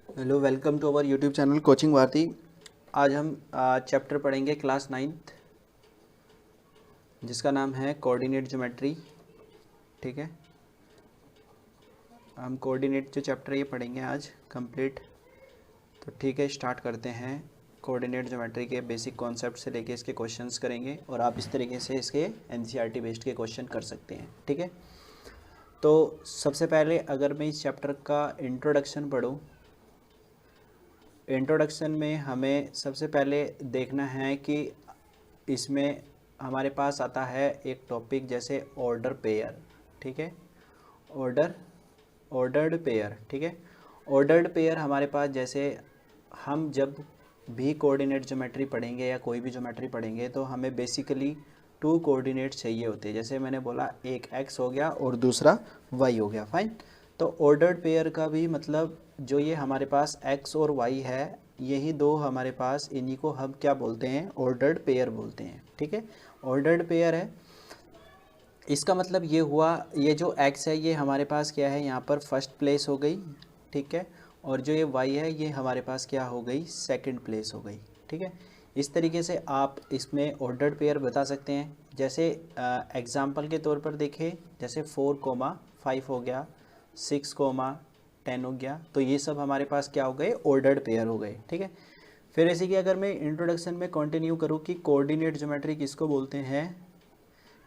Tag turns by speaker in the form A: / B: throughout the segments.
A: Hello, welcome to our YouTube channel coaching Bharti. आज हम chapter पढ़ेंगे क्लास 9th, जिसका नाम है कोऑर्डिनेट ज्योमेट्री। ठीक है, हम कोऑर्डिनेट जो चैप्टर ये पढ़ेंगे आज कंप्लीट। तो ठीक है, स्टार्ट करते हैं। कोऑर्डिनेट ज्योमेट्री के बेसिक कॉन्सेप्ट से लेके इसके क्वेश्चंस करेंगे और आप इस तरीके से इसके एनसीईआरटी बेस्ड के क्वेश्चन कर सकते हैं। ठीक है, तो सबसे पहले अगर मैं इस चैप्टर का इंट्रोडक्शन पढूं, इंट्रोडक्शन में हमें सबसे पहले देखना है कि इसमें हमारे पास आता है एक टॉपिक जैसे ऑर्डर पेयर। ठीक है, ऑर्डर्ड पेयर। ठीक है, ऑर्डर्ड पेयर हमारे पास, जैसे हम जब भी कोऑर्डिनेट ज्योमेट्री पढ़ेंगे या कोई भी ज्योमेट्री पढ़ेंगे तो हमें बेसिकली 2 कोऑर्डिनेट चाहिए होते हैं। जैसे मैंने बोला, एक x हो गया और दूसरा y हो गया। फाइन। तो ऑर्डर्ड पेयर का भी मतलब, जो ये हमारे पास x और y है, यही दो हमारे पास, इन्हीं को हम क्या बोलते हैं? ऑर्डर्ड पेयर बोलते हैं। ठीक है, ऑर्डर्ड पेयर है। इसका मतलब ये हुआ, ये जो x है ये हमारे पास क्या है, यहाँ पर फर्स्ट प्लेस हो गई। ठीक है, और जो ये y है ये हमारे पास क्या हो गई? सेकंड प्लेस हो गई। ठीक है, इस तरीके से आप इसमें ऑर्डर्ड पेयर बता सकते हैं। जैसे एग्जाम्पल के तौर पर देखें, जैसे 4,5 हो गया, 6,10 हो गया, तो ये सब हमारे पास क्या हो गए? ऑर्डर्ड पेयर हो गए। ठीक है, फिर इसी की अगर मैं इंट्रोडक्शन में कंटिन्यू करूँ कि कोऑर्डिनेट ज्योमेट्री किसको बोलते हैं।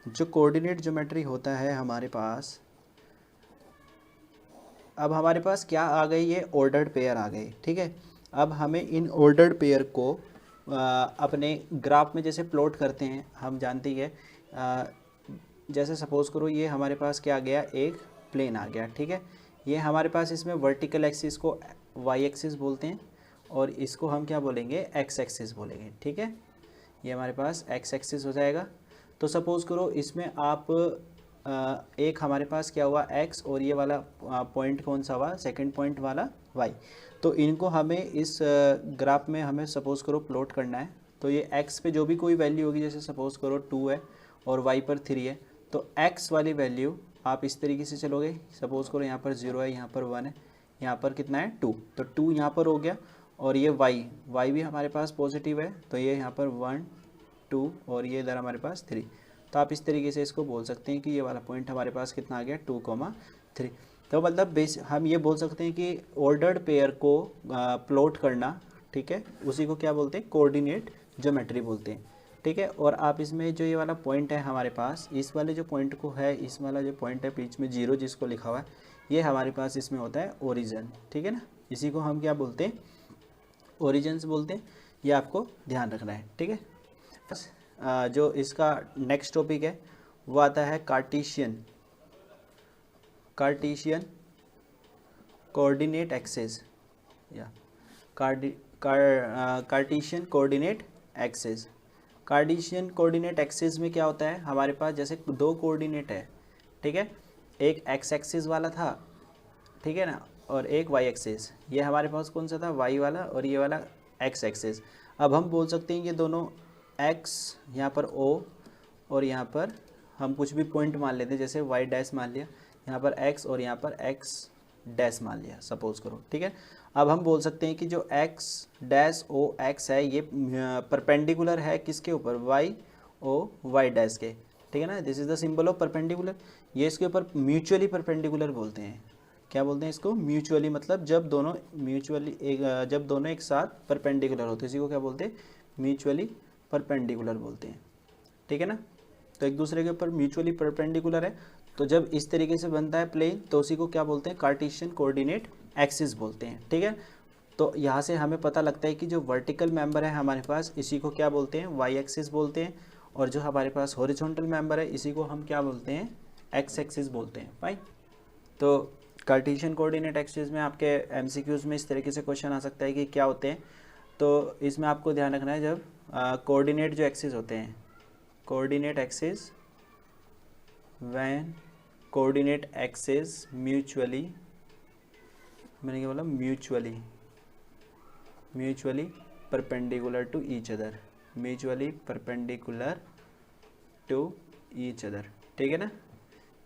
A: जो कोऑर्डिनेट ज्योमेट्री होता है हमारे पास, अब हमारे पास क्या आ गई? ये ऑर्डर्ड पेयर आ गए। ठीक है, अब हमें इन ऑर्डर्ड पेयर को अपने ग्राफ में जैसे प्लॉट करते हैं, हम जानते ही है। जैसे सपोज करो ये हमारे पास क्या आ गया? एक प्लेन आ गया। ठीक है, ये हमारे पास, इसमें वर्टिकल एक्सिस को वाई एक्सिस बोलते हैं और इसको हम क्या बोलेंगे? एक्स एक्सिस बोलेंगे। ठीक है, ये हमारे पास एक्स एक्सिस हो जाएगा। तो सपोज़ करो इसमें आप एक हमारे पास क्या हुआ? x, और ये वाला पॉइंट कौन सा हुआ? सेकंड पॉइंट वाला y। तो इनको हमें इस ग्राफ में हमें सपोज़ करो प्लॉट करना है। तो ये x पे जो भी कोई वैल्यू होगी, जैसे सपोज़ करो 2 है और y पर 3 है, तो x वाली वैल्यू आप इस तरीके से चलोगे। सपोज़ करो यहाँ पर 0 है, यहाँ पर 1 है, यहाँ पर कितना है? 2। तो 2 यहाँ पर हो गया, और ये y भी हमारे पास पॉजिटिव है, तो ये यहाँ पर 1 2 और ये इधर हमारे पास 3। तो आप इस तरीके से इसको बोल सकते हैं कि ये वाला पॉइंट हमारे पास कितना आ गया? 2,3। तो मतलब हम ये बोल सकते हैं कि ऑर्डर्ड पेयर को प्लॉट करना, ठीक है, उसी को क्या बोलते हैं? कोऑर्डिनेट ज्योमेट्री बोलते हैं। ठीक है, और आप इसमें जो ये वाला पॉइंट है हमारे पास, इस वाले जो पॉइंट को है, इस वाला जो पॉइंट है बीच में 0 जिसको लिखा हुआ है, ये हमारे पास इसमें होता है ओरिजिन। ठीक है ना, इसी को हम क्या बोलते हैं? ओरिजिन्स बोलते हैं। ये आपको ध्यान रखना है। ठीक है, जो इसका नेक्स्ट टॉपिक है वो आता है कार्टेशियन कोऑर्डिनेट एक्सिस, या Cartesian coordinate axis. Cartesian coordinate axis में क्या होता है? हमारे पास जैसे 2 कोऑर्डिनेट है। ठीक है, एक एक्स एक्सिस वाला था, ठीक है ना, और एक वाई एक्सिस। ये हमारे पास कौन सा था? वाई वाला, और ये वाला एक्स एक्सिस। अब हम बोल सकते हैं ये दोनों x, यहाँ पर O, और यहाँ पर हम कुछ भी पॉइंट मान लेते हैं, जैसे y डैश मान लिया, यहाँ पर x और यहाँ पर x डैश मान लिया, सपोज करो। ठीक है, अब हम बोल सकते हैं कि जो x डैश O x है, ये परपेंडिकुलर है किसके ऊपर? y O y डैश के। ठीक है ना, this is the symbol of perpendicular. ये इसके ऊपर म्यूचुअली परपेंडिकुलर बोलते हैं। क्या बोलते हैं इसको? म्यूचुअली, मतलब जब दोनों जब दोनों एक साथ परपेंडिकुलर होते हैं, इसी को क्या बोलते हैं? म्यूचुअली परपेंडिकुलर बोलते हैं। ठीक है ना, तो एक दूसरे के ऊपर म्यूचुअली परपेंडिकुलर है, तो जब इस तरीके से बनता है प्लेन, तो उसी को क्या बोलते हैं? कार्टेशियन कोऑर्डिनेट एक्सिस बोलते हैं। ठीक है, तो यहाँ से हमें पता लगता है कि जो वर्टिकल मेंबर है हमारे पास, इसी को क्या बोलते हैं? वाई एक्सिस बोलते हैं, और जो हमारे पास हॉरिजॉन्टल मेंबर है, इसी को हम क्या बोलते हैं? एक्स एक्सिस बोलते हैं। फाइन। तो कार्टेशियन कोऑर्डिनेट एक्सिस में आपके एमसीक्यूज में इस तरीके से क्वेश्चन आ सकता है कि क्या होते हैं। तो इसमें आपको ध्यान रखना है, जब कोऑर्डिनेट जो एक्सिस होते हैं, coordinate axis, when coordinate axis mutually, मैंने क्या बोला? Mutually perpendicular to each other, mutually perpendicular to each other. ठीक है ना,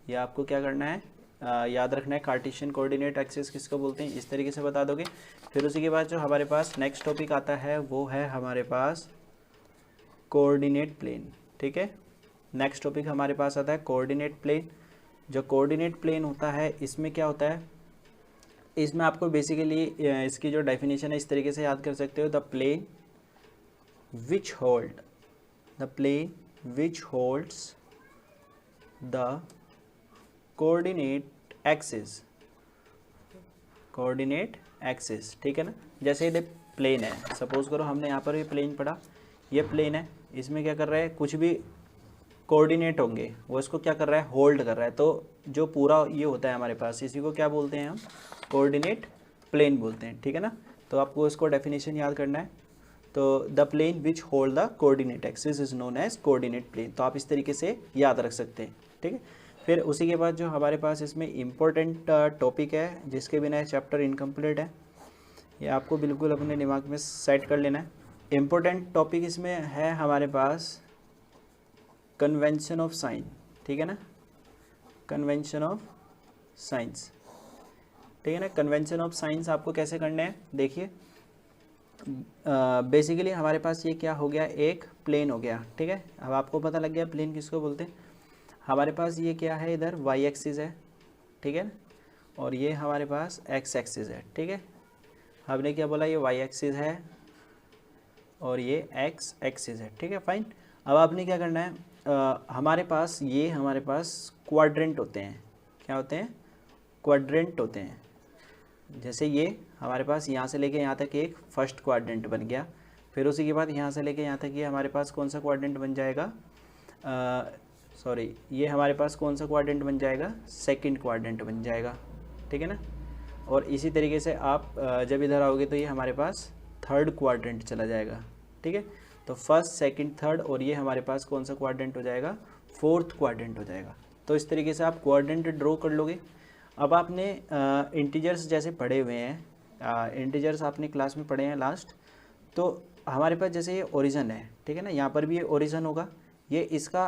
A: ये आपको क्या करना है? याद रखना है कार्टेशियन कोऑर्डिनेट एक्सिस किसको बोलते हैं, इस तरीके से बता दोगे। फिर उसी के बाद जो हमारे पास नेक्स्ट टॉपिक आता है वो है हमारे पास कोऑर्डिनेट प्लेन। ठीक है, नेक्स्ट टॉपिक हमारे पास आता है कोऑर्डिनेट प्लेन। जो कोऑर्डिनेट प्लेन होता है इसमें क्या होता है, इसमें आपको बेसिकली इसकी जो डेफिनेशन है इस तरीके से याद कर सकते हो, the plane which holds the coordinate axis. ठीक है ना, जैसे ये प्लेन है, सपोज करो हमने यहाँ पर ये प्लेन पढ़ा, ये प्लेन है, इसमें क्या कर रहा है, कुछ भी कोऑर्डिनेट होंगे वो इसको क्या कर रहा है, होल्ड कर रहा है। तो जो पूरा ये होता है हमारे पास, इसी को क्या बोलते हैं हम, कोऑर्डिनेट प्लेन बोलते हैं। ठीक है ना, तो आपको इसको डेफिनेशन याद करना है। तो the plane which hold the coordinate axis is known as coordinate plane. तो आप इस तरीके से याद रख सकते हैं। ठीक है, फिर उसी के बाद जो हमारे पास इसमें इम्पोर्टेंट टॉपिक है जिसके बिना चैप्टर इनकम्प्लीट है, ये आपको बिल्कुल अपने दिमाग में सेट कर लेना है। इम्पोर्टेंट टॉपिक इसमें है हमारे पास कन्वेंशन ऑफ साइन। ठीक है ना, कन्वेंशन ऑफ साइंस। ठीक है ना, कन्वेंशन ऑफ साइंस आपको कैसे करने हैं, देखिए बेसिकली हमारे पास ये क्या हो गया, एक प्लेन हो गया। ठीक है, अब आपको पता लग गया प्लेन किसको बोलते हैं। हमारे पास ये क्या है, इधर वाई एक्सिस है। ठीक है, और ये हमारे पास एक्स एक्सिस है। ठीक है, हमने क्या बोला, ये वाई एक्सिस है और ये एक्स एक्सिस है। ठीक है, फाइन। अब आपने क्या करना है, हमारे पास क्वाड्रेंट होते हैं। क्या होते हैं, क्वाड्रेंट होते हैं। जैसे ये हमारे पास यहाँ से लेके यहाँ तक एक फर्स्ट क्वाड्रेंट बन गया, फिर उसी के बाद यहाँ से लेके यहाँ तक ये हमारे पास कौन सा क्वाड्रेंट बन जाएगा, ये हमारे पास कौन सा क्वाड्रेंट बन जाएगा, सेकंड क्वाड्रेंट बन जाएगा। ठीक है ना, और इसी तरीके से आप जब इधर आओगे तो ये हमारे पास थर्ड क्वाड्रेंट चला जाएगा। ठीक है, तो फर्स्ट सेकंड थर्ड, और ये हमारे पास कौन सा क्वाड्रेंट हो जाएगा, फोर्थ क्वाड्रेंट हो जाएगा। तो इस तरीके से आप क्वाड्रेंट ड्रॉ कर लोगे। अब आपने इंटीजर्स जैसे पढ़े हुए हैं, इंटीजर्स आपने क्लास में पढ़े हैं लास्ट, तो हमारे पास जैसे ये ओरिजिन है। ठीक है ना, यहाँ पर भी ये ओरिजिन होगा, ये इसका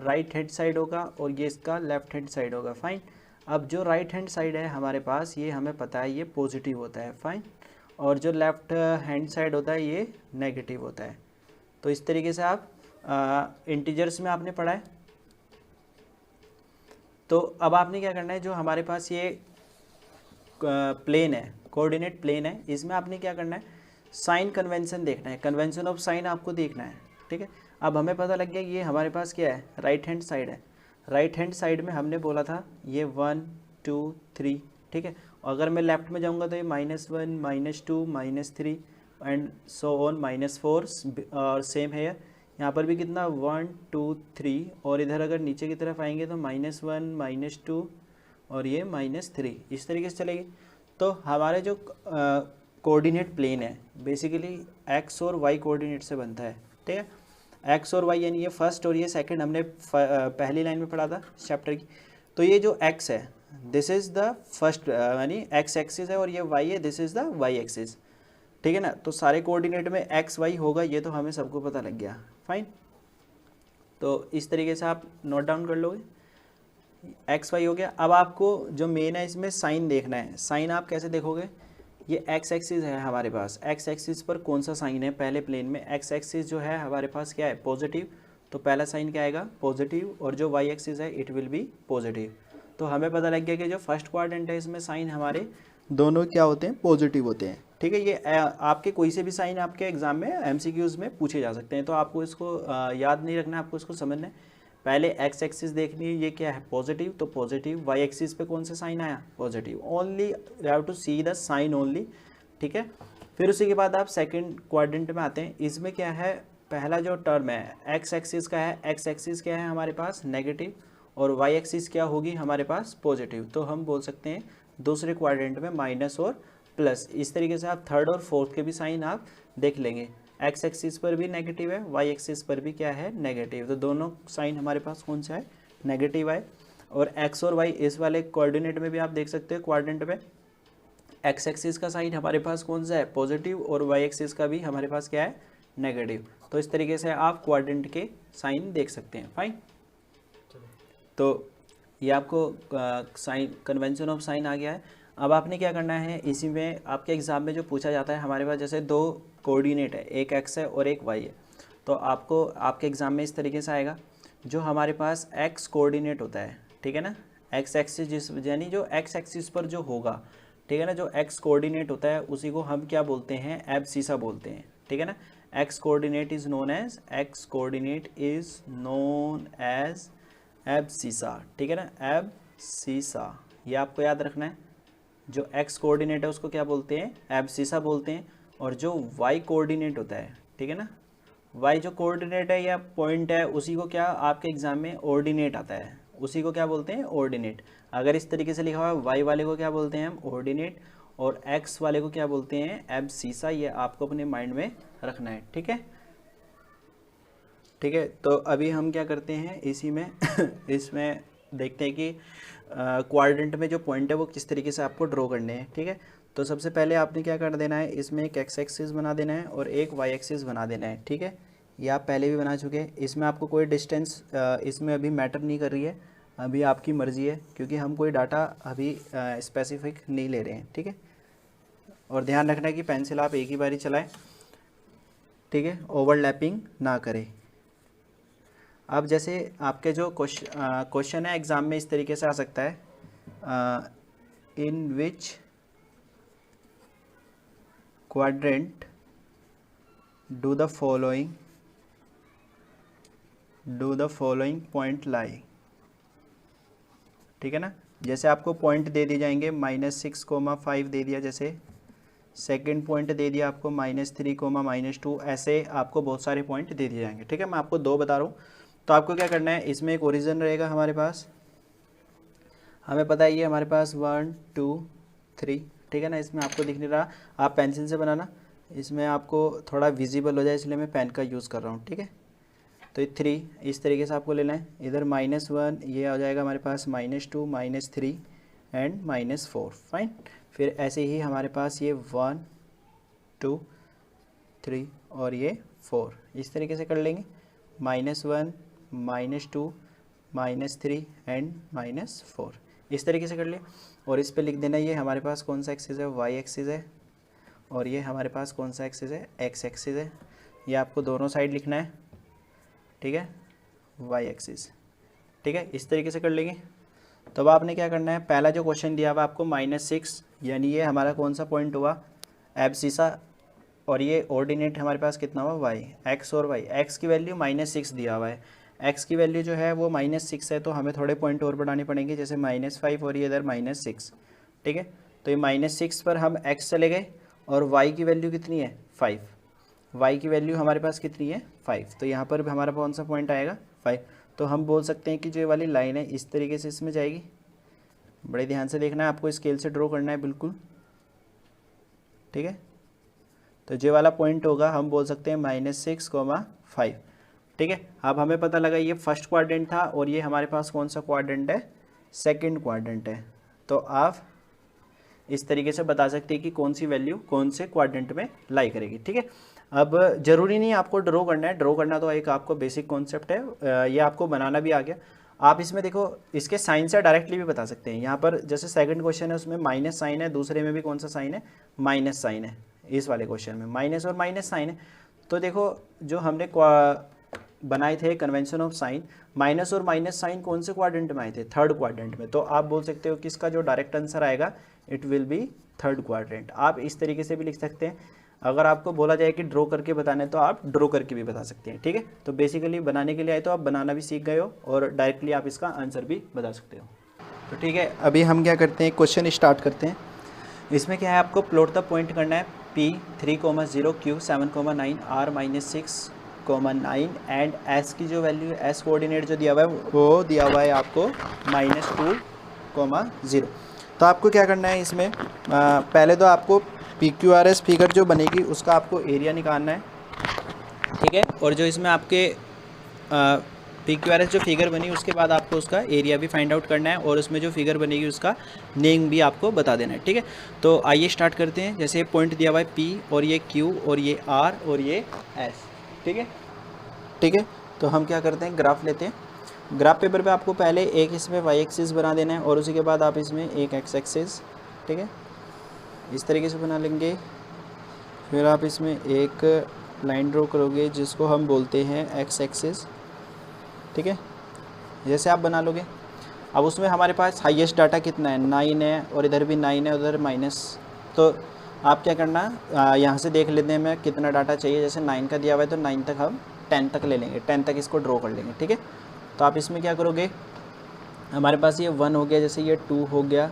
A: राइट हैंड साइड होगा और ये इसका लेफ्ट हैंड साइड होगा। फाइन। अब जो राइट हैंड साइड है हमारे पास, ये हमें पता है ये पॉजिटिव होता है। फाइन। और जो लेफ्ट हैंड साइड होता है ये नेगेटिव होता है। तो इस तरीके से आप इंटीजर्स में आपने पढ़ा है। तो अब आपने क्या करना है, जो हमारे पास ये प्लेन है, कोऑर्डिनेट प्लेन है, इसमें आपने क्या करना है, साइन कन्वेंशन देखना है, कन्वेंशन ऑफ साइन आपको देखना है। ठीक है, अब हमें पता लग गया ये हमारे पास क्या है, राइट हैंड साइड है। राइट हैंड साइड में हमने बोला था ये 1 2 3। ठीक है, अगर मैं लेफ्ट में जाऊंगा तो ये -1 -2 -3 एंड सो ऑन -4, और सेम है यहाँ पर भी कितना 1 2 3, और इधर अगर नीचे की तरफ आएंगे तो -1 -2 और ये -3, इस तरीके से चलेगी। तो हमारे जो कोऑर्डिनेट प्लेन है बेसिकली एक्स और वाई कोऑर्डिनेट से बनता है। ठीक है, एक्स और वाई यानी ये फर्स्ट और ये सेकंड हमने पहली लाइन में पढ़ा था चैप्टर की। तो ये जो एक्स है दिस इज़ द फर्स्ट यानी एक्स एक्सिस है, और ये वाई है this is the y axis. ठीक है ना, तो सारे कोऑर्डिनेट में एक्स वाई होगा, ये तो हमें सबको पता लग गया। फाइन। तो इस तरीके से आप नोट डाउन कर लोगे, एक्स वाई हो गया। अब आपको जो मेन है इसमें साइन देखना है। साइन आप कैसे देखोगे, ये एक्स एक्सिस है हमारे पास, एक्स एक्सिस पर कौन सा साइन है, पहले प्लेन में एक्स एक्सिस जो है हमारे पास क्या है, पॉजिटिव, तो पहला साइन क्या आएगा, पॉजिटिव, और जो वाई एक्सिस है इट विल बी पॉजिटिव। तो हमें पता लग गया कि जो फर्स्ट क्वाड्रेंट है इसमें साइन हमारे दोनों क्या होते हैं, पॉजिटिव होते हैं। ठीक है, ये आपके कोई से भी साइन आपके एग्जाम में एमसीक्यूज में पूछे जा सकते हैं, तो आपको इसको याद नहीं रखना है, आपको इसको समझना है। पहले एक्स एक्सिस देखनी है, ये क्या है, पॉजिटिव, तो पॉजिटिव। वाई एक्सिस पे कौन सा साइन आया, positive. Only you have to see the sign only. ठीक है, फिर उसी के बाद आप सेकंड क्वाड्रेंट में आते हैं। इसमें क्या है, पहला जो टर्म है एक्स एक्सिस का है, एक्स एक्सिस क्या है हमारे पास, नेगेटिव, और वाई एक्सिस क्या होगी हमारे पास, पॉजिटिव। तो हम बोल सकते हैं दूसरे क्वाड्रेंट में माइनस और प्लस। इस तरीके से आप थर्ड और फोर्थ के भी साइन आप देख लेंगे। एक्स एक्सिस पर भी नेगेटिव है, वाई एक्सिस पर भी क्या है, नेगेटिव। तो दोनों साइन हमारे पास कौन सा है, नेगेटिव है। और एक्स और वाई इस वाले कोऑर्डिनेट में भी आप देख सकते हैं, क्वाड्रेंट में एक्स एक्सिस का साइन हमारे पास कौन सा है, पॉजिटिव, और वाई एक्सिस का भी हमारे पास क्या है, नेगेटिव। तो इस तरीके से आप क्वाड्रेंट के साइन देख सकते हैं। फाइन। तो ये आपको साइन कन्वेंशन ऑफ साइन आ गया है। अब आपने क्या करना है, इसी में आपके एग्ज़ाम में जो पूछा जाता है, हमारे पास जैसे दो कोऑर्डिनेट है, एक एक्स है और एक वाई है, तो आपको आपके एग्ज़ाम में इस तरीके से आएगा, जो हमारे पास एक्स कोऑर्डिनेट होता है, ठीक है ना, एक्स एक्सिस जिस यानी जो एक्स एक्सिस पर जो होगा, ठीक है ना, जो एक्स कोऑर्डिनेट होता है उसी को हम क्या बोलते हैं, एब्सिसा बोलते हैं, ठीक है ना। X coordinate is known as abscissa, ठीक है ना, एब्सिसा, ये आपको याद रखना है। जो एक्स कोऑर्डिनेट है उसको क्या बोलते हैं, एब्सिसा बोलते हैं, और जो वाई कोऑर्डिनेट होता है, ठीक है ना, वाई जो कोऑर्डिनेट है या पॉइंट है, उसी को क्या आपके एग्जाम में ऑर्डिनेट आता है, उसी को क्या बोलते हैं, ऑर्डिनेट। अगर इस तरीके से लिखा हुआ है, वाई वाले को क्या बोलते हैं हम, ऑर्डिनेट, और एक्स वाले को क्या बोलते हैं, एब्सिसा। ये आपको अपने माइंड में रखना है, ठीक है, ठीक है। तो अभी हम क्या करते हैं इसी में इसमें देखते हैं कि क्वाड्रेंट में जो पॉइंट है वो किस तरीके से आपको ड्रॉ करने हैं, ठीक है। तो सबसे पहले आपने क्या कर देना है, इसमें एक एक्स एक्सिस बना देना है और एक वाई एक्सिस बना देना है, ठीक है। ये आप पहले भी बना चुके हैं। इसमें आपको कोई डिस्टेंस इसमें अभी मैटर नहीं कर रही है, अभी आपकी मर्ज़ी है, क्योंकि हम कोई डाटा अभी स्पेसिफिक नहीं ले रहे हैं, ठीक है। और ध्यान रखना है कि पेंसिल आप एक ही बारी चलाएं, ठीक है, ओवरलैपिंग ना करें। अब जैसे आपके जो क्वेश्चन है एग्ज़ाम में इस तरीके से आ सकता है, in which quadrant do the following point lie, ठीक है ना। जैसे आपको पॉइंट दे दिए जाएंगे, -6,5 दे दिया, जैसे सेकंड पॉइंट दे दिया आपको -3,-2, ऐसे आपको बहुत सारे पॉइंट दे दिए जाएंगे, ठीक है। मैं आपको 2 बता रहा हूँ। तो आपको क्या करना है, इसमें एक ओरिजिन रहेगा हमारे पास, हमें पता है ये हमारे पास 1 2 3, ठीक है ना। इसमें आपको दिख नहीं रहा, आप पेंसिल से बनाना, इसमें आपको थोड़ा विजिबल हो जाए इसलिए मैं पेन का यूज़ कर रहा हूँ, ठीक है। तो ये 3 इस तरीके से आपको लेना है, इधर -1 ये आ जाएगा हमारे पास, -2 -3 एंड -4, फाइन। फिर ऐसे ही हमारे पास ये 1 2 3 और ये 4, इस तरीके से कर लेंगे, -1 -2 -3 एंड -4, इस तरीके से कर लिया। और इस पे लिख देना ये हमारे पास कौन सा एक्सिस है, वाई एक्सिस है, और ये हमारे पास कौन सा एक्सिस है, एक्स एक्सिस है। ये आपको दोनों साइड लिखना है, ठीक है, वाई एक्सिस, ठीक है, इस तरीके से कर लेंगे। तो अब आपने क्या करना है, पहला जो क्वेश्चन दिया हुआ आपको -6, यानी ये हमारा कौन सा पॉइंट हुआ, एब्सिसा, और ये ऑर्डिनेट हमारे पास कितना हुआ, वाई, एक्स और वाई। एक्स की वैल्यू -6 दिया हुआ है, एक्स की वैल्यू जो है वो -6 है, तो हमें थोड़े पॉइंट और बढ़ाने पड़ेंगे, जैसे -5 और ये इधर -6, ठीक है। तो ये -6 पर हम एक्स चले गए, और वाई की वैल्यू कितनी है, 5, वाई की वैल्यू हमारे पास कितनी है, 5, तो यहाँ पर भी हमारा कौन सा पॉइंट आएगा, 5। तो हम बोल सकते हैं कि जो ये वाली लाइन है इस तरीके से इसमें जाएगी, बड़े ध्यान से देखना है, आपको स्केल से ड्रॉ करना है बिल्कुल, ठीक है। तो जो वाला पॉइंट होगा हम बोल सकते हैं -6,5, ठीक है। अब हमें पता लगा ये फर्स्ट क्वाड्रेंट था, और ये हमारे पास कौन सा क्वाड्रेंट है, सेकंड क्वाड्रेंट है। तो आप इस तरीके से बता सकते हैं कि कौन सी वैल्यू कौन से क्वाड्रेंट में लाई करेगी, ठीक है। अब जरूरी नहीं आपको ड्रॉ करना है, ड्रॉ करना तो एक आपको बेसिक कॉन्सेप्ट है, ये आपको बनाना भी आ गया। आप इसमें देखो, इसके साइन से डायरेक्टली भी बता सकते हैं। यहाँ पर जैसे सेकंड क्वेश्चन है उसमें माइनस साइन है, दूसरे में भी कौन सा साइन है, माइनस साइन है, इस वाले क्वेश्चन में माइनस और माइनस साइन है। तो देखो जो हमने बनाए थे कन्वेंशन ऑफ साइन, माइनस और माइनस साइन कौन से क्वाड्रेंट में आए थे, थर्ड क्वाड्रेंट में। तो आप बोल सकते हो कि इसका जो डायरेक्ट आंसर आएगा it will be third quadrant. आप इस तरीके से भी लिख सकते हैं। अगर आपको बोला जाए कि ड्रॉ करके बताना है तो आप ड्रॉ करके भी बता सकते हैं, ठीक है। तो बेसिकली बनाने के लिए आए तो आप बनाना भी सीख गए हो, और डायरेक्टली आप इसका आंसर भी बता सकते हो। तो ठीक है, अभी हम क्या करते हैं, क्वेश्चन स्टार्ट करते हैं। इसमें क्या है, आपको प्लॉट द पॉइंट करना है P 3,0 Q 7,9 R -6,9 and S की जो वैल्यू है, S कोऑर्डिनेट जो दिया हुआ है वो दिया हुआ है आपको -2,0। तो आपको क्या करना है इसमें, पहले तो आपको PQRS फिगर जो बनेगी उसका आपको एरिया निकालना है, ठीक है। और जो इसमें आपके PQRS जो फिगर बनी उसके बाद आपको उसका एरिया भी फाइंड आउट करना है, और उसमें जो फिगर बनेगी उसका नेम भी आपको बता देना है, ठीक है। तो आइए स्टार्ट करते हैं। जैसे पॉइंट दिया हुआ है P, और ये Q, और ये R, और ये S, ठीक है। ठीक है, तो हम क्या करते हैं, ग्राफ लेते हैं। ग्राफ पेपर पे आपको पहले एक इसमें वाई एक्सिस बना देना है और उसी के बाद आप इसमें एक एक्स एक्सिस, ठीक है, इस तरीके से बना लेंगे। फिर आप इसमें एक लाइन ड्रॉ करोगे जिसको हम बोलते हैं एक्स एक्सिस, ठीक है, जैसे आप बना लोगे। अब उसमें हमारे पास हाईएस्ट डाटा कितना है, 9 है, और इधर भी 9 है, उधर माइनस। तो आप क्या करना, यहाँ से देख लेते हैं मैं कितना डाटा चाहिए। जैसे 9 का दिया हुआ है तो 9 तक हम 10 तक ले लेंगे, 10 तक इसको ड्रॉ कर लेंगे, ठीक है। तो आप इसमें क्या करोगे, हमारे पास ये 1 हो गया, जैसे ये 2 हो गया,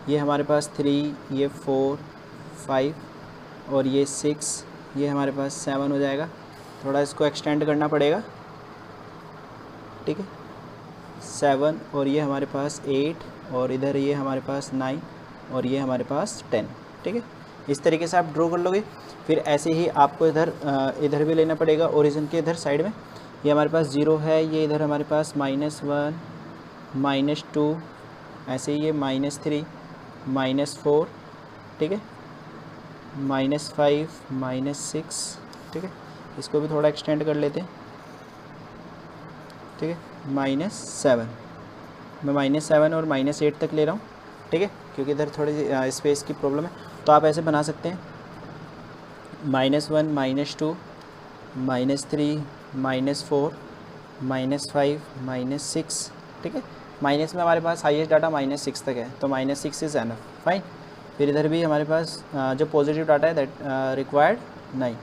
A: ये हमारे पास 3, ये 4, 5 और ये 6, ये हमारे पास 7 हो जाएगा। थोड़ा इसको एक्सटेंड करना पड़ेगा, ठीक है, 7 और ये हमारे पास 8 और इधर ये हमारे पास 9 और ये हमारे पास 10, ठीक है। इस तरीके से आप ड्रॉ कर लोगे। फिर ऐसे ही आपको इधर भी लेना पड़ेगा, ओरिजिन के इधर साइड में। ये हमारे पास 0 है, ये इधर हमारे पास -1, -2, ऐसे ही ये -3, -4, ठीक है, -5, -6, ठीक है। इसको भी थोड़ा एक्सटेंड कर लेते हैं, ठीक है, -7, मैं -7 और -8 तक ले रहा हूँ, ठीक है, क्योंकि इधर थोड़ी स्पेस की प्रॉब्लम है। तो आप ऐसे बना सकते हैं -1, -2, -3, -4, -5, -6, ठीक है। माइनस में हमारे पास हाईएस्ट डाटा -6 तक है, तो -6 इज़ एनफ, फाइन। फिर इधर भी हमारे पास जो पॉजिटिव डाटा है दैट रिक्वायर्ड 9,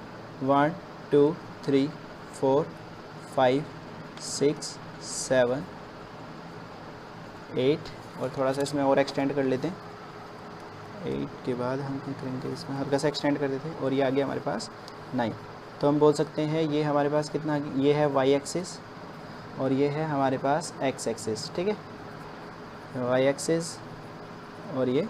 A: 1, 2, 3, 4, 5, 6, 7, 8 और थोड़ा सा इसमें और एक्सटेंड कर लेते हैं। 8 के बाद हम क्या करेंगे, इसमें हल्का सा एक्सटेंड कर देते हैं और ये आ गया हमारे पास 9। तो हम बोल सकते हैं ये हमारे पास कितना, ये है वाई एक्सिस और ये है हमारे पास एक्स एक्सिस, ठीक है, वाई एक्सिस और ये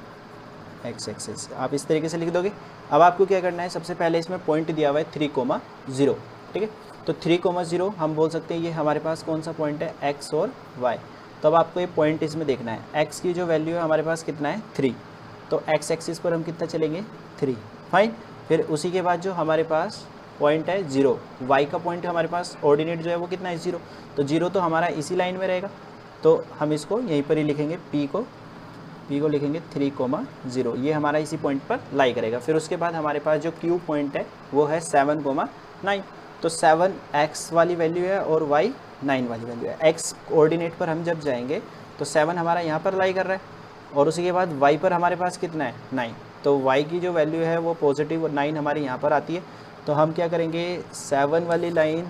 A: एक्स एक्सिस। आप इस तरीके से लिख दोगे। अब आपको क्या करना है, सबसे पहले इसमें पॉइंट दिया हुआ है 3,0, ठीक है। तो 3,0 हम बोल सकते हैं ये हमारे पास कौन सा पॉइंट है, एक्स और वाई। तो अब आपको ये पॉइंट इसमें देखना है। एक्स की जो वैल्यू है हमारे पास कितना है, 3, तो एक्स एक्सिस पर हम कितना चलेंगे, 3, फाइन। फिर उसी के बाद जो हमारे पास पॉइंट है 0, वाई का पॉइंट हमारे पास ऑर्डिनेट जो है वो कितना है, 0, तो 0 तो हमारा इसी लाइन में रहेगा, तो हम इसको यहीं पर ही लिखेंगे, पी को लिखेंगे 3,0, ये हमारा इसी पॉइंट पर लाई करेगा। फिर उसके बाद हमारे पास जो क्यू पॉइंट है वो है 7,9, तो 7 एक्स वाली वैल्यू है और वाई 9 वाली वैल्यू है। एक्स कोऑर्डिनेट पर हम जब जाएंगे तो 7 हमारा यहाँ पर लाई कर रहा है और उसी के बाद वाई पर हमारे पास कितना है, 9, तो वाई की जो वैल्यू है वो पॉजिटिव और 9 हमारी यहाँ पर आती है। तो हम क्या करेंगे, 7 वाली लाइन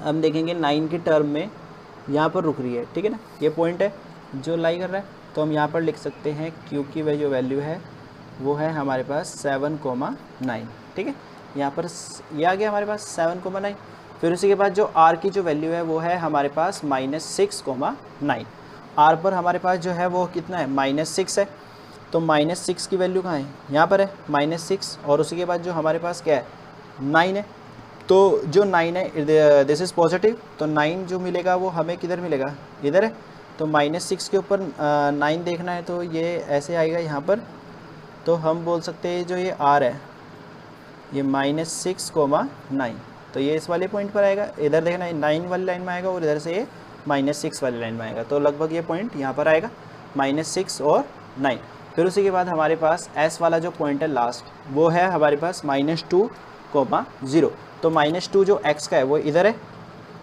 A: हम देखेंगे 9 की टर्म में यहाँ पर रुक रही है, ठीक है ना, ये पॉइंट है जो लाई कर रहा है। तो हम यहाँ पर लिख सकते हैं क्यू की जो वैल्यू है वो है हमारे पास 7,9, ठीक है, यहाँ पर ये आ गया हमारे पास 7,9। फिर उसी के बाद जो आर की जो वैल्यू है वो है हमारे पास -6,9। आर पर हमारे पास जो है वो कितना है, -6 है, तो -6 की वैल्यू कहाँ है, यहाँ पर है -6, और उसी के बाद जो हमारे पास क्या है, 9 है, तो जो 9 है दिस इज़ पॉजिटिव, तो 9 जो मिलेगा वो हमें किधर मिलेगा, इधर है, तो -6 के ऊपर 9 देखना है तो ये ऐसे आएगा यहाँ पर। तो हम बोल सकते हैं जो ये R है ये -6,9, तो ये इस वाले पॉइंट पर आएगा, इधर देखना है 9 वाली लाइन में आएगा और इधर से ये -6 वाली लाइन में आएगा, तो लगभग ये पॉइंट यहाँ पर आएगा -6 और 9। फिर उसी के बाद हमारे पास S वाला जो पॉइंट है लास्ट वो है हमारे पास -2,0, तो -2 जो x का है वो इधर है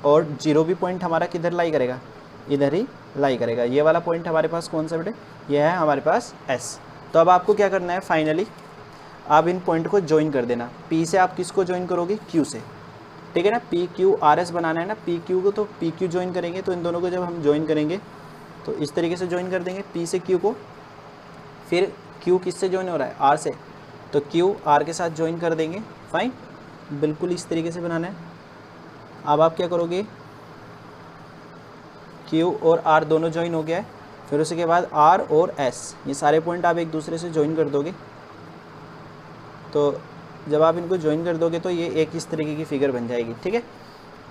A: और 0 भी पॉइंट हमारा किधर लाई करेगा, इधर ही लाई करेगा। ये वाला पॉइंट हमारे पास कौन सा बेटे, ये है हमारे पास S। तो अब आपको क्या करना है, फाइनली आप इन पॉइंट को ज्वाइन कर देना। P से आप किसको ज्वाइन करोगे, Q से, ठीक है ना, PQRS बनाना है ना, PQ को, तो PQ ज्वाइन करेंगे। तो इन दोनों को जब हम ज्वाइन करेंगे तो इस तरीके से ज्वाइन कर देंगे P से Q को। फिर Q किससे ज्वाइन हो रहा है, R से, तो Q R के साथ ज्वाइन कर देंगे, फाइन, बिल्कुल इस तरीके से बनाना है। अब आप क्या करोगे, Q और R दोनों ज्वाइन हो गया है, फिर उसके बाद R और S ये सारे पॉइंट आप एक दूसरे से ज्वाइन कर दोगे। तो जब आप इनको ज्वाइन कर दोगे तो ये एक इस तरीके की फिगर बन जाएगी, ठीक है,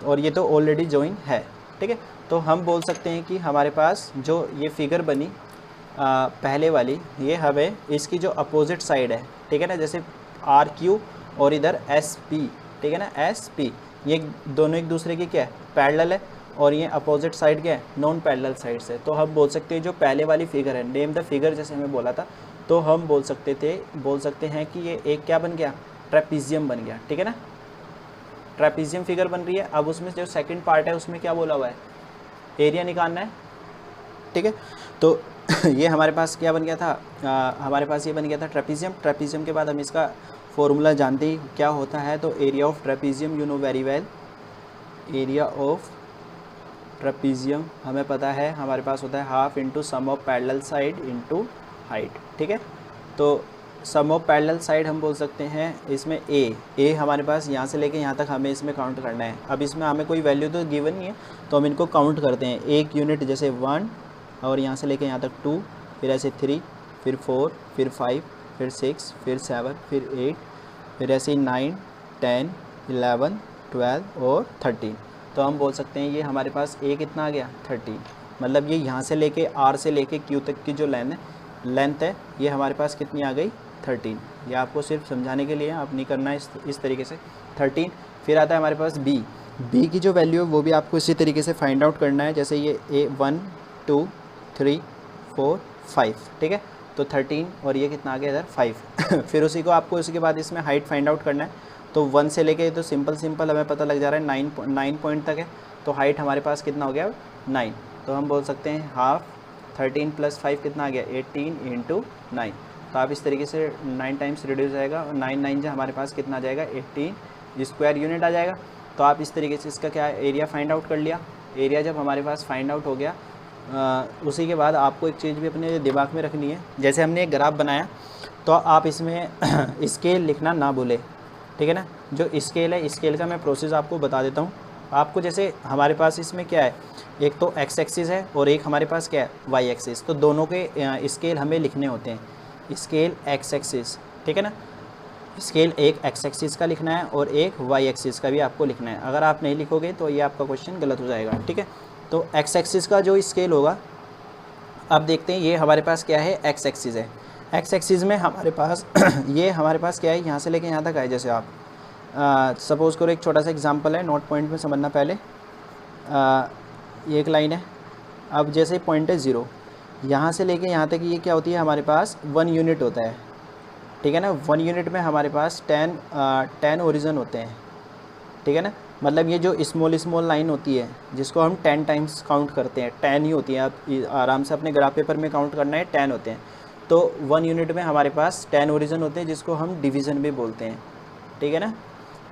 A: और ये तो ऑलरेडी ज्वाइन है, ठीक है। तो हम बोल सकते हैं कि हमारे पास जो ये फिगर बनी पहले वाली, ये हमें इसकी जो अपोजिट साइड है, ठीक है ना, जैसे RQ और इधर SP, ठीक है ना, SP, ये दोनों एक दूसरे की क्या है, पैरेलल है, और ये अपोजिट साइड क्या है, नॉन पैरेलल साइड से। तो हम बोल सकते हैं जो पहले वाली फिगर है, नेम द फिगर जैसे हमें बोला था, तो हम बोल सकते हैं कि ये एक क्या बन गया, ट्रेपीजियम बन गया, ठीक है ना। ट्रेपीजियम फिगर बन रही है। अब उसमें जो सेकंड पार्ट है उसमें क्या बोला हुआ है, एरिया निकालना है, ठीक है। तो ये हमारे पास क्या बन गया था, हमारे पास ये बन गया था ट्रेपीजियम। ट्रेपीजियम के बाद हम इसका फॉर्मूला जानते ही क्या होता है, तो area of trapezium you know very well, area of trapezium हमें पता है, हमारे पास होता है half into sum of parallel side into height, ठीक है। तो सम ऑफ पैरेलल साइड हम बोल सकते हैं इसमें ए हमारे पास यहाँ से लेके यहाँ तक हमें इसमें काउंट करना है। अब इसमें हमें कोई वैल्यू तो गिवन नहीं है, तो हम इनको काउंट करते हैं। एक यूनिट जैसे 1 और यहाँ से लेके यहाँ तक 2, फिर ऐसे 3, फिर 4, फिर 5, फिर 6, फिर 7, फिर 8, फिर ऐसे 9, 10, 11, 12 और 13। तो हम बोल सकते हैं ये हमारे पास ए कितना आ गया, 13। मतलब ये यहाँ से लेके आर से लेके क्यू तक की जो लेंथ है ये हमारे पास कितनी आ गई, 13। ये आपको सिर्फ समझाने के लिए, आप नहीं करना है इस तरीके से 13। फिर आता है हमारे पास बी की जो वैल्यू है वो भी आपको इसी तरीके से फाइंड आउट करना है। जैसे ये ए 1 2 3 4 5, ठीक है। तो 13 और ये कितना आ गया इधर 5। फिर उसी को आपको उसके बाद इसमें हाइट फाइंड आउट करना है। तो 1 से लेके तो सिंपल हमें पता लग जा रहा है 9 पॉइंट तक है। तो हाइट हमारे पास कितना हो गया, 9। तो हम बोल सकते हैं हाफ 13 + 5 कितना आ गया, 18 × 9। तो आप इस तरीके से 9 टाइम्स रिड्यूस जाएगा और 9 9 जो हमारे पास कितना आ जाएगा, 18 स्क्वायर यूनिट आ जाएगा। तो आप इस तरीके से इसका क्या एरिया फाइंड आउट कर लिया। एरिया जब हमारे पास फाइंड आउट हो गया, उसी के बाद आपको एक चीज़ भी अपने दिमाग में रखनी है। जैसे हमने एक ग्राफ बनाया तो आप इसमें स्केल लिखना ना भूलें, ठीक है ना। जो स्केल है, स्केल का मैं प्रोसेस आपको बता देता हूँ आपको। जैसे हमारे पास इसमें क्या है, एक तो एक्स एक्सिस है और एक हमारे पास क्या है, वाई एक्सिस। तो दोनों के स्केल हमें लिखने होते हैं। स्केल एक्स एक्सिस, ठीक है ना। स्केल एक एक्स एक्सिस का लिखना है और एक वाई एक्सिस का भी आपको लिखना है। अगर आप नहीं लिखोगे तो ये आपका क्वेश्चन गलत हो जाएगा, ठीक है। तो एक्स एक्सिस का जो स्केल होगा, अब देखते हैं ये हमारे पास क्या है, एक्स एक्सिस है। एक्स एक्सिस में हमारे पास ये हमारे पास क्या है, यहाँ से लेके यहाँ तक आए। जैसे आप सपोज़ करो, एक छोटा सा एग्जांपल है, नोट पॉइंट में समझना पहले। ये एक लाइन है। अब जैसे पॉइंट है 0, यहाँ से लेके यहाँ तक ये क्या होती है, हमारे पास 1 यूनिट होता है, ठीक है ना। 1 यूनिट में हमारे पास 10 ओरिजिन होते हैं, ठीक है ना। मतलब ये जो स्मॉल लाइन होती है जिसको हम 10 टाइम्स काउंट करते हैं, 10 ही होती है। आप आराम से अपने ग्राफ पेपर में काउंट करना है, 10 होते हैं। तो 1 यूनिट में हमारे पास 10 ओरिजिन होते हैं जिसको हम डिवीज़न भी बोलते हैं, ठीक है ना।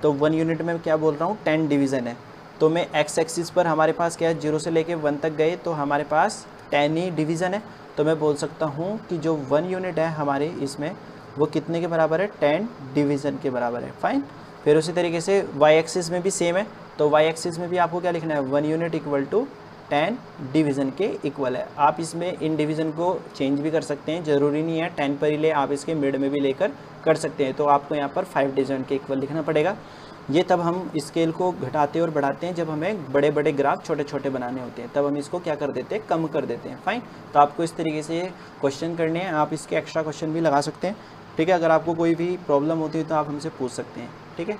A: तो 1 यूनिट में क्या बोल रहा हूँ, 10 डिवीज़न है। तो मैं एक्स एक्सिस पर हमारे पास क्या है, 0 से लेके 1 तक गए तो हमारे पास 10 ही डिवीज़न है। तो मैं बोल सकता हूँ कि जो 1 यूनिट है हमारे इसमें वो कितने के बराबर है, 10 डिवीज़न के बराबर है। फाइन। फिर उसी तरीके से वाई एक्सिस में भी सेम है। तो वाई एक्सिस में भी आपको क्या लिखना है, 1 यूनिट = 10 डिवीज़न के इक्वल है। आप इसमें इन डिवीज़न को चेंज भी कर सकते हैं, ज़रूरी नहीं है 10 पर ही ले, आप इसके मिड में भी लेकर कर सकते हैं। तो आपको यहाँ पर 5 डिवीज़न के इक्वल लिखना पड़ेगा। ये तब हम स्केल को घटाते और बढ़ाते हैं जब हमें बड़े बड़े ग्राफ छोटे छोटे बनाने होते हैं, तब हम इसको क्या कर देते हैं, कम कर देते हैं। फाइन। तो आपको इस तरीके से क्वेश्चन करने हैं। आप इसके एक्स्ट्रा क्वेश्चन भी लगा सकते हैं, ठीक है। अगर आपको कोई भी प्रॉब्लम होती है तो आप हमसे पूछ सकते हैं, ठीक है।